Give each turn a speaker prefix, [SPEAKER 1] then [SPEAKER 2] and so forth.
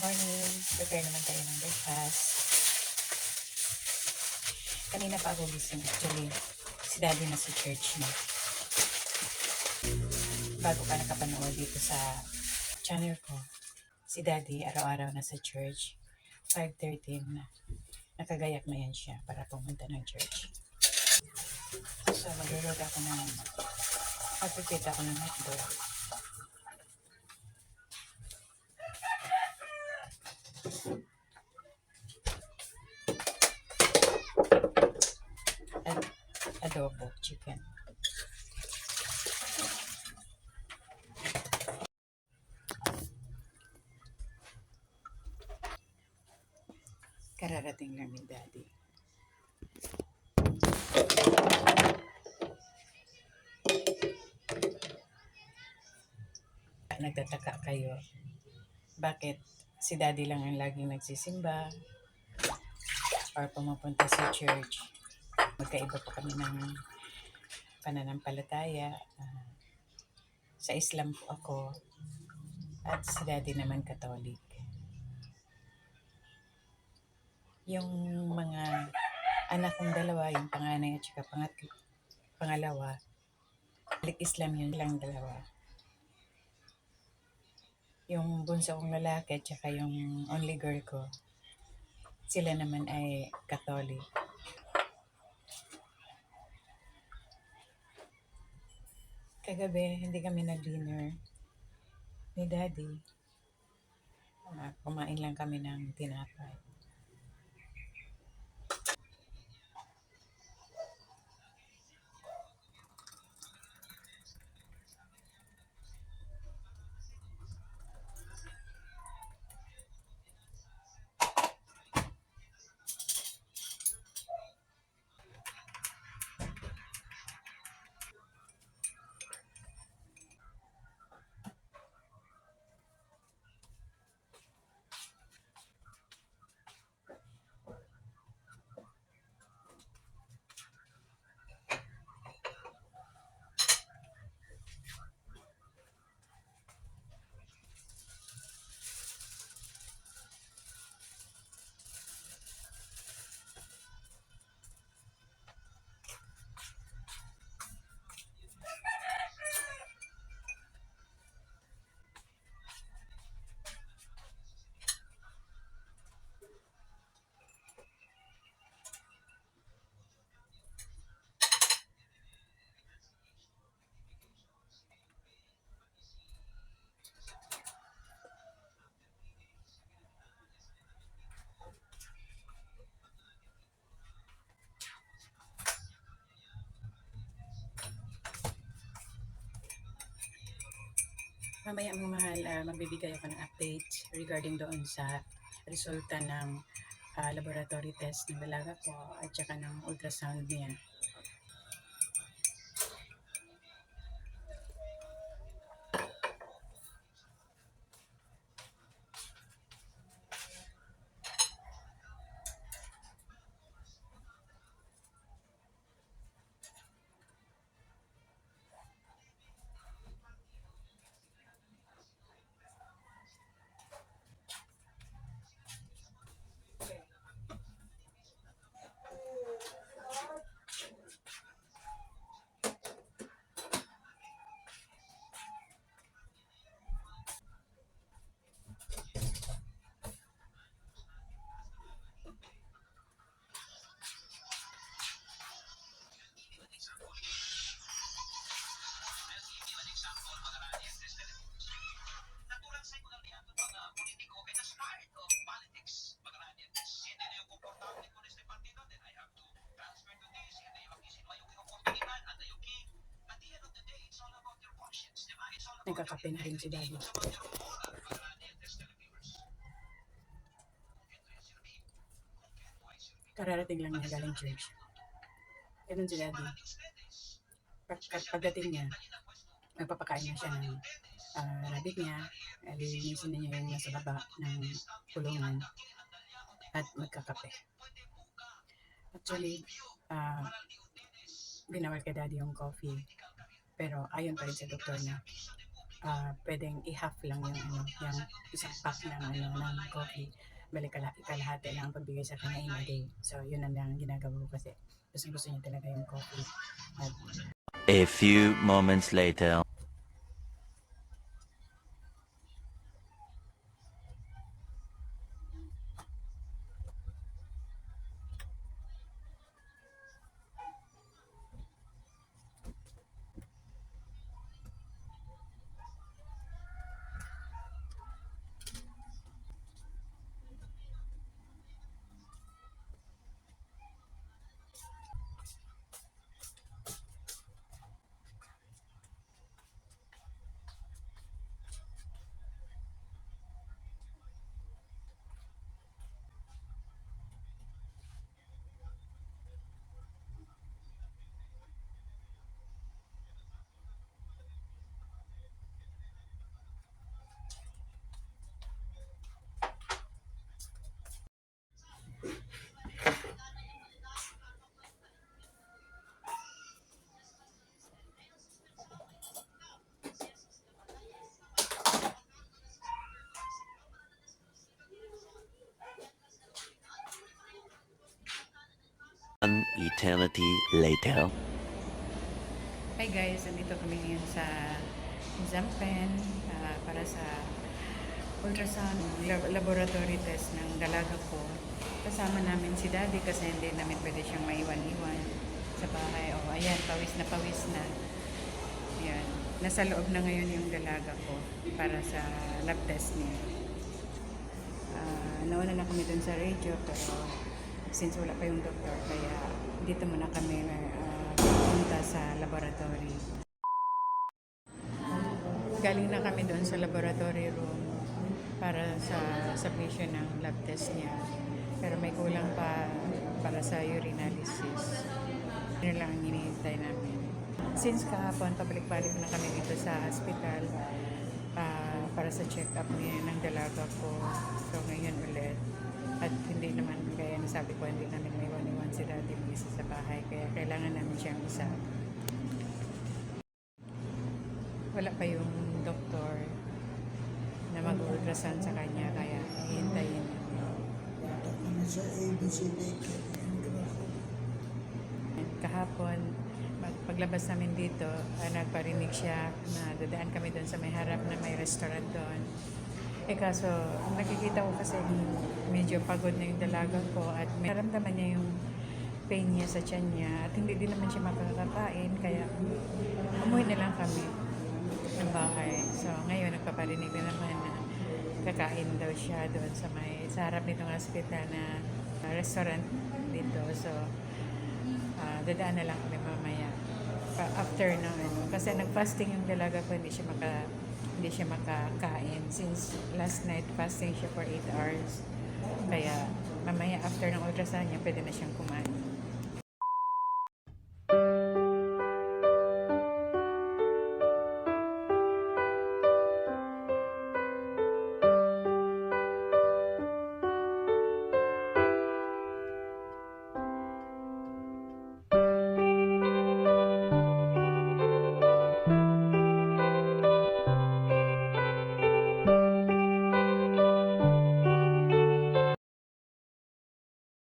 [SPEAKER 1] Morning, prepare naman tayo ng breakfast. Kanina pa ako gising actually. Si Daddy na sa church na. Bago ka nakapanood dito sa channel ko, si Daddy araw-araw na sa church. 5:30 na. Nakagayak na yan siya para pumunta ng church. So magluluto ako ng magpipita ako ng hotdog. At adobo chicken. Kararating lang ni Daddy. Nagtataka kayo, bakit si Daddy lang ang laging nagsisimba or pumupunta sa church? Magkaiba po kami ng pananampalataya. Sa Islam po ako at si Daddy naman Katolik. Yung mga anak kong dalawa, yung panganay at saka pangalawa, Katolik Islam yun lang dalawa. Yung bunso kong lalaki at saka yung only girl ko, sila naman ay Katolik. Kagabi, hindi kami nag-dinner ni Daddy. Kumain lang kami ng tinapay. Mamaya mga mahal, magbibigay ako ng update regarding doon sa resulta ng laboratory test ng dalaga ko at saka ng ultrasound niya. Nagkakape na rin si Daddy. Kararating lang niya galing church. Ganun si Daddy. Pagdating niya, nagpapakain na siya ng rabbit niya. Lilinisin na niya yung nasa baba ng kulungan at magkakape. Actually, binawal kay Daddy yung coffee. Pero ayon pa rin sa doktor niya, pwedeng i-half lang yung yung isang pack ng ng coffee. Balik kalahati lang ang pagbigay sa kanya in a day. So yun ang lang ginagawa ko kasi gusto niya talaga yung coffee. At
[SPEAKER 2] A few moments later. An eternity later.
[SPEAKER 1] hi guys, nandito kami ngayon sa Zampen para sa ultrasound laboratory test ng dalaga ko. Kasama namin si Daddy kasi hindi namin pwede siyang maiwan-iwan sa bahay. O ayan, pawis na. Ayan, nasa loob na ngayon yung dalaga ko para sa lab test niya. Nauna na kami dun sa radio pero since wala pa yung doktor kaya dito muna kami punta sa laboratory. Galing na kami doon sa laboratory room para sa submission ng lab test niya. Pero may kulang pa para sa urinalysis. Yun lang ang hinihintay namin. Since kahapon, pabalik-balik na kami dito sa hospital para sa check-up ng dalaga ko. So ngayon ulit. At hindi naman, kaya nasabi ko, hindi namin may iwan si Daddy mag-isa sa bahay. Kaya kailangan namin siyang isa. Wala pa yung doktor na mag-ultrasound sa kanya, kaya hihintayin namin.
[SPEAKER 3] Sa ABCD
[SPEAKER 1] Kahapon, paglabas namin dito, nagparinig siya na dadaan kami doon sa may harap na may restaurant doon. Kaso, nakikita ko kasi medyo pagod na yung dalaga ko at may naramdaman niya yung pain niya sa tiyan niya at hindi din naman siya makakakain, kaya umuwi na lang kami ng bahay. So, ngayon nagpaparinig na naman na kakain daw siya doon sa harap nitong hospital na restaurant dito. So, dadaan na lang kami mamaya. After ng kasi nag-fasting yung dalaga ko, hindi siya makakain since last night fasting siya for 8 hours. Kaya mamaya after ng ultrasound niya, pwede na siyang kumain.